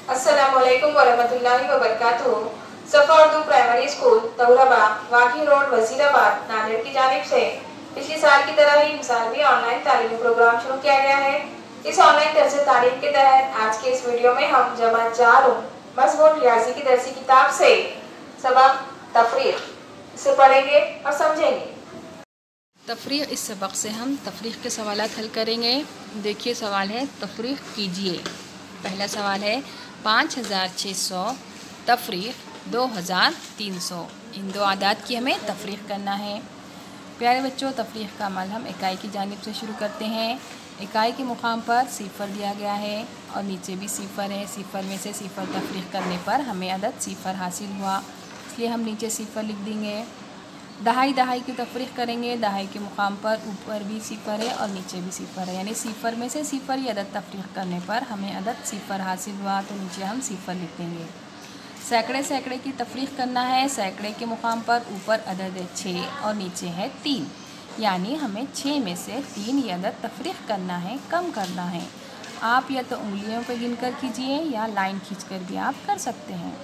अस्सलामुअलैकुम वरहमतुल्लाहि वबरकातुहू। सफ़ा उर्दू प्राइमरी स्कूल तौराबाग वाकी रोड वजीराबाद नांदेड़ की जानिब से पिछले साल की तरह ही इस साल भी ऑनलाइन तालीमी प्रोग्राम शुरू किया गया है। इस ऑनलाइन दर्स तालीम के तहत आज के इस वीडियो में हम जमात 4 मज़मून रियाजी की दरसी किताब से सबक तफरीक इसे पढ़ेंगे और समझेंगे। तफरीक, इस सबक से हम तफरीक के सवालात हल करेंगे। देखिए सवाल है, तफरीक कीजिए। पहला सवाल है 5600 तफरीक 2300। इन दो आदाद की हमें तफरीक करना है। प्यारे बच्चों, तफरीक का अमल हम इकाई की जानिब से शुरू करते हैं। इकाई के मुकाम पर सिफर दिया गया है और नीचे भी सिफर है। सिफर में से सिफर तफरीक करने पर हमें अदद सिफर हासिल हुआ, इसलिए हम नीचे सिफर लिख देंगे। दहाई दहाई की तफरीक करेंगे। दहाई के मुकाम पर ऊपर भी सिफर है और नीचे भी सिफर है, यानी सिफर में से सिफर ही अदद तफरीक करने पर हमें अदद सिफर हासिल हुआ, तो नीचे हम सिफर लिख देंगे। सैकड़े सैकड़े की तफरीक करना है। सैकड़े के मुकाम पर ऊपर अदद है 6 और नीचे है 3, यानी हमें 6 में से 3 ये अदद तफरीक करना है, कम करना है। आप या तो उंगलियों पर गिनकर कीजिए या लाइन खींचकर भी आप कर सकते हैं।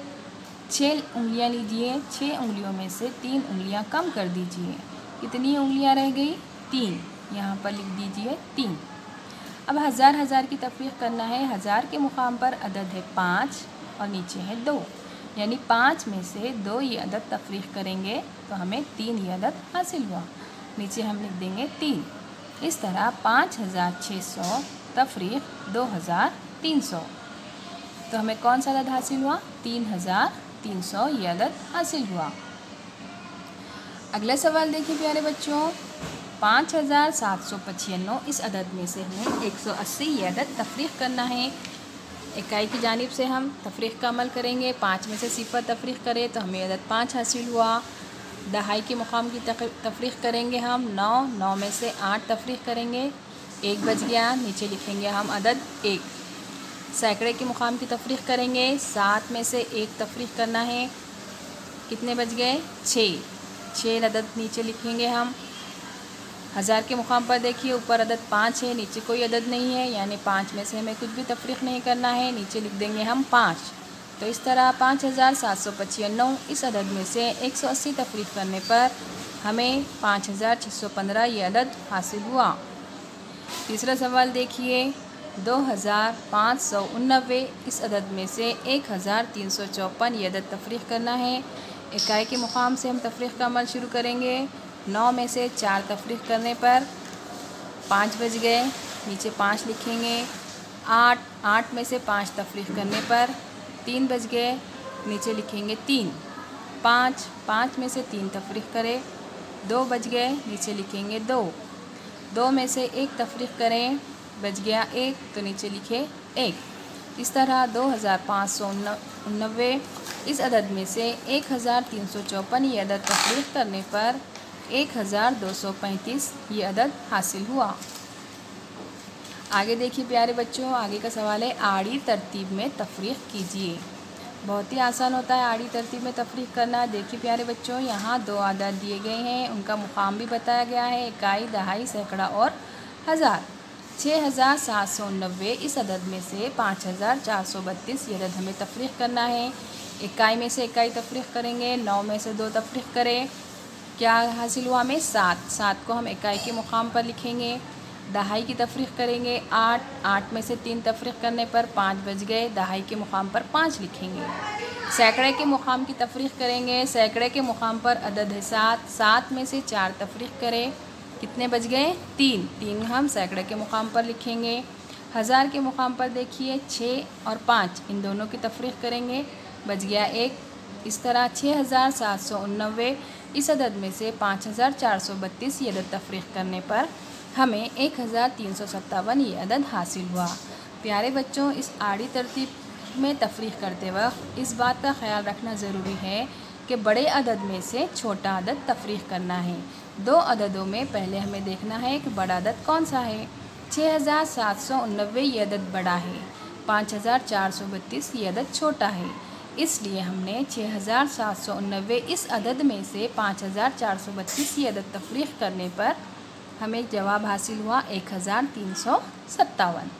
6 उंगलियां लीजिए। 6 उंगलियों में से 3 उंगलियां कम कर दीजिए। कितनी उंगलियां रह गई? 3। यहाँ पर लिख दीजिए 3। अब हज़ार हज़ार की तफरीक करना है। हज़ार के मुकाम पर अदद है 5 और नीचे है 2, यानी 5 में से 2 ये अदद तफरीक करेंगे तो हमें 3 ये अदद हासिल हुआ, नीचे हम लिख देंगे 3। इस तरह 5600 तफरीक 2300, तो हमें कौन सा अदद हासिल हुआ? 3300 ये अदद हासिल हुआ। अगला सवाल देखिए प्यारे बच्चों, 5795 इस अदद में से हमें 180 ये अदद तफरीक करना है। इकाई की जानिब से हम तफरीक का अमल करेंगे। 5 में से सिफर तफरीक करें तो हमें अदद 5 हासिल हुआ। दहाई के मुकाम की तफरीक करेंगे हम 9 में से 8 तफरीक करेंगे, 1 बच गया, नीचे लिखेंगे हम अदद 1। सैकड़े के मुकाम की तफरीक करेंगे। 7 में से 1 तफरीक करना है, कितने बच गए? 6 अदद नीचे लिखेंगे हम। हज़ार के मुकाम पर देखिए ऊपर अदद 5 है, नीचे कोई अदद नहीं है, यानी 5 में से हमें कुछ भी तफरीक नहीं करना है, नीचे लिख देंगे हम 5। तो इस तरह 5795 इस अदद में से 180 तफरीक करने पर हमें 5615 ये अदद हासिल हुआ। तीसरा सवाल देखिए, 2599 इस अदद में से 1354 ये अदद तफरीक करना है। इकाई के मुकाम से हम तफरीक का अमल शुरू करेंगे। 9 में से 4 तफरीक करने पर 5 बच गए, नीचे 5 लिखेंगे। 8 में से 5 तफरीक करने पर 3 बच गए, नीचे लिखेंगे 3। 5 में से 3 तफरीक करें, 2 बच गए, नीचे लिखेंगे 2। 2 में से 1 तफरीक करें, बच गया 1, तो नीचे लिखे 1। इस तरह 2599 इस अदद में से 1354 ये अदद तफरीक करने पर 1235 ये अदद हासिल हुआ। आगे देखिए प्यारे बच्चों, आगे का सवाल है, आड़ी तरतीब में तफरीक कीजिए। बहुत ही आसान होता है आड़ी तरतीब में तफरीक करना। देखिए प्यारे बच्चों, यहाँ 2 आदाद दिए गए हैं, उनका मुकाम भी बताया गया है, इकाई, दहाई, सैकड़ा और हज़ार। 6790 इस अदद में से 5432 ये अदद हमें तफरीक करना है। इकाई में से इकाई तफरीक करेंगे। 9 में से 2 तफरीक करें, क्या हासिल हुआ हमें? 7 को हम इकाई के मुकाम पर लिखेंगे। दहाई की तफरीक करेंगे। 8 में से 3 तफरीक करने पर 5 बच गए, दहाई के मुकाम पर 5 लिखेंगे। सैकड़े के मुकाम की तफरीक करेंगे। सैकड़े के मुकाम पर अदद है 7 में से 4 तफरीक करें, कितने बच गए? 3 हम सैकड़े के मुकाम पर लिखेंगे। हज़ार के मुकाम पर देखिए 6 और 5 इन दोनों की तफरीक करेंगे, बच गया 1। इस तरह 6799 इस अदद में से 5432 ये अदद तफरीक करने पर हमें 1357 ये अदद हासिल हुआ। प्यारे बच्चों, इस आड़ी तरतीब में तफरीक करते वक्त इस बात का ख्याल रखना ज़रूरी है कि बड़े अदद में से छोटा अदद तफरीक करना है। 2 अददों में पहले हमें देखना है कि बड़ा अदद कौन सा है। 6799 ये अदद बड़ा है, 5432 ये अदद छोटा है, इसलिए हमने 6799 इस अदद में से 5432 ये अदद तफरीक करने पर हमें जवाब हासिल हुआ 1357।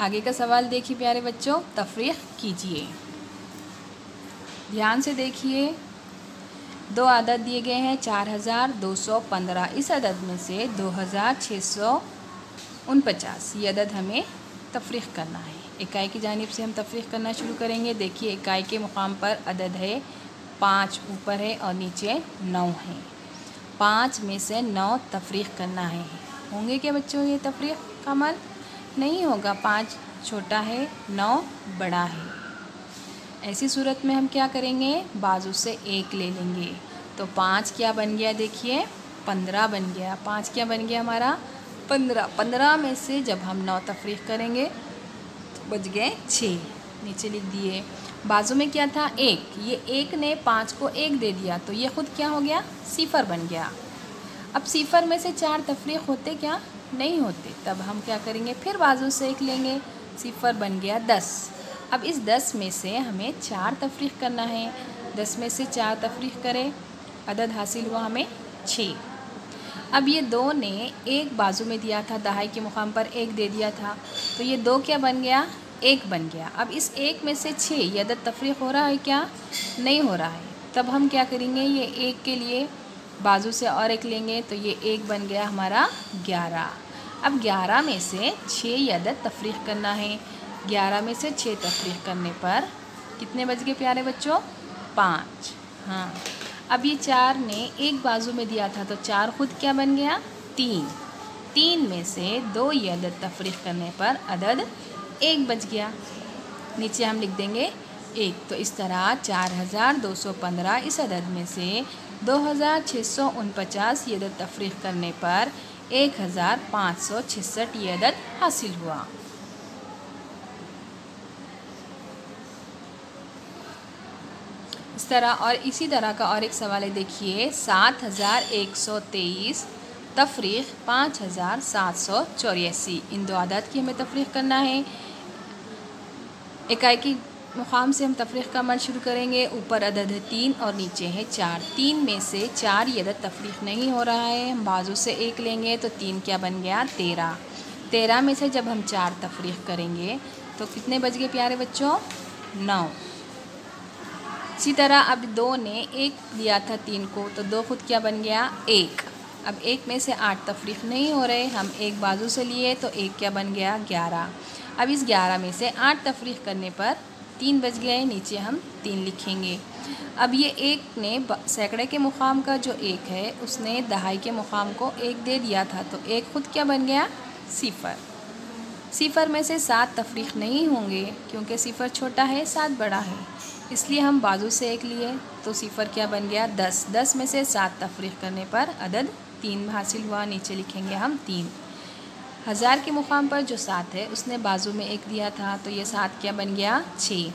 आगे का सवाल देखिए प्यारे बच्चों, तफरीक कीजिए। ध्यान से देखिए, दो आदद दिए गए हैं 4215। इस अदद में से 2649 ये अदद हमें तफरीक करना है। इकाई की जानिब से हम तफरीक करना शुरू करेंगे। देखिए इकाई के मुकाम पर अदद है 5 ऊपर है और नीचे 9 है। 5 में से 9 तफरीक करना है। होंगे क्या बच्चों ये तफरीक का अमल? नहीं होगा। 5 छोटा है, 9 बड़ा है। ऐसी सूरत में हम क्या करेंगे, बाजू से 1 ले लेंगे तो 5 क्या बन गया, देखिए 15 बन गया। 5 क्या बन गया हमारा, 15। 15 में से जब हम 9 तफरीक करेंगे तो बच गए 6, नीचे लिख दिए। बाजू में क्या था, 1। ये 1 ने 5 को 1 दे दिया तो ये खुद क्या हो गया, सिफर बन गया। अब सिफर में से 4 तफरीक होते क्या, नहीं होते। तब हम क्या करेंगे, फिर बाजू से 1 लेंगे, सिफर बन गया 10। अब इस 10 में से हमें 4 तफरीक करना है। 10 में से 4 तफरीक करें, अदद हासिल हुआ हमें 6। अब ये 2 ने 1 बाजू में दिया था, दहाई के मुकाम पर 1 दे दिया था तो ये 2 क्या बन गया, 1 बन गया। अब इस 1 में से 6 ये अदद तफरीक हो रहा है क्या, नहीं हो रहा है। तब हम क्या करेंगे, ये 1 के लिए बाजू से और 1 लेंगे तो ये 1 बन गया हमारा 11। अब 11 में से 6 ये अदद तफरीक करना है। 11 में से 6 तफरीक करने पर कितने बच गए प्यारे बच्चों, 5। हाँ, अब ये 4 ने 1 बाजू में दिया था तो 4 खुद क्या बन गया, 3। 3 में से 2 ये अदद तफरीक करने पर अदद 1 बच गया, नीचे हम लिख देंगे 1। तो इस तरह 4215 इस अदद में से 2649 ये अदद तफरीक करने पर 1566 ये अदद हासिल हुआ। इस तरह और इसी तरह का और एक सवाल है, देखिए 7123 तफरीक 5784। इन दो आदत की हमें तफरीक करना है। इकाई की मुकाम से हम तफरीक का अमल शुरू करेंगे। ऊपर अदद है 3 और नीचे है 4। 3 में से 4 ये अदद तफरीक नहीं हो रहा है, हम बाजू से 1 लेंगे तो 3 क्या बन गया, 13। 13 में से जब हम 4 तफरीक करेंगे तो कितने बच गए प्यारे बच्चों, 9। इसी तरह अब 2 ने 1 दिया था 3 को तो 2 खुद क्या बन गया, 1। अब 1 में से 8 तफरीक नहीं हो रहे, हम 1 बाजू से लिए तो 1 क्या बन गया, 11। अब इस 11 में से 8 तफरीक करने पर 3 बच गए, नीचे हम 3 लिखेंगे। अब ये 1 ने सैकड़े के मुकाम का जो 1 है उसने दहाई के मुकाम को 1 दे दिया था तो 1 खुद क्या बन गया, सिफर। सिफर में से 7 तफरीक नहीं होंगे क्योंकि सिफर छोटा है, 7 बड़ा है, इसलिए हम बाजू से 1 लिए तो सिफर क्या बन गया, 10। 10 में से 7 तफरीक करने पर अदद 3 हासिल हुआ, नीचे लिखेंगे हम 3। 1000 के मुकाम पर जो 7 है उसने बाजू में 1 दिया था तो ये 7 क्या बन गया, 6।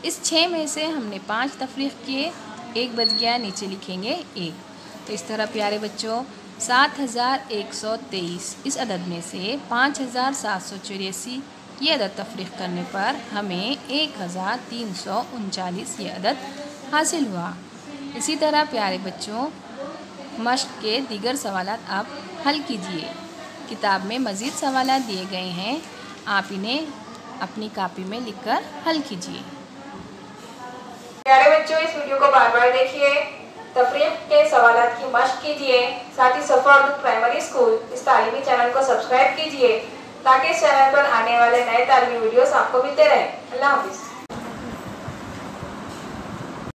इस 6 में से हमने 5 तफरीक किए, 1 बच गया, नीचे लिखेंगे 1। तो इस तरह प्यारे बच्चों 7123 इस अदद में से 5784 ये अदद तफरीक करने पर हमें 1339 ये अदद हासिल हुआ। इसी तरह प्यारे बच्चों मश्क के दीगर सवालात आप हल कीजिए। किताब में मज़ीद सवालात दिए गए हैं, आप इन्हें अपनी कॉपी में लिखकर हल कीजिए। प्यारे बच्चों इस वीडियो को बार बार देखिए, तफरीक के सवालात की मश्क कीजिए। साथ ही सफ़ा उर्दू प्राइमरी स्कूल इस तालीमी चैनल को सब्सक्राइब कीजिए ताकि इस चैनल पर आने वाले नए तालीमी वीडियोस आपको मिलते रहें। अल्लाह हाफिज़।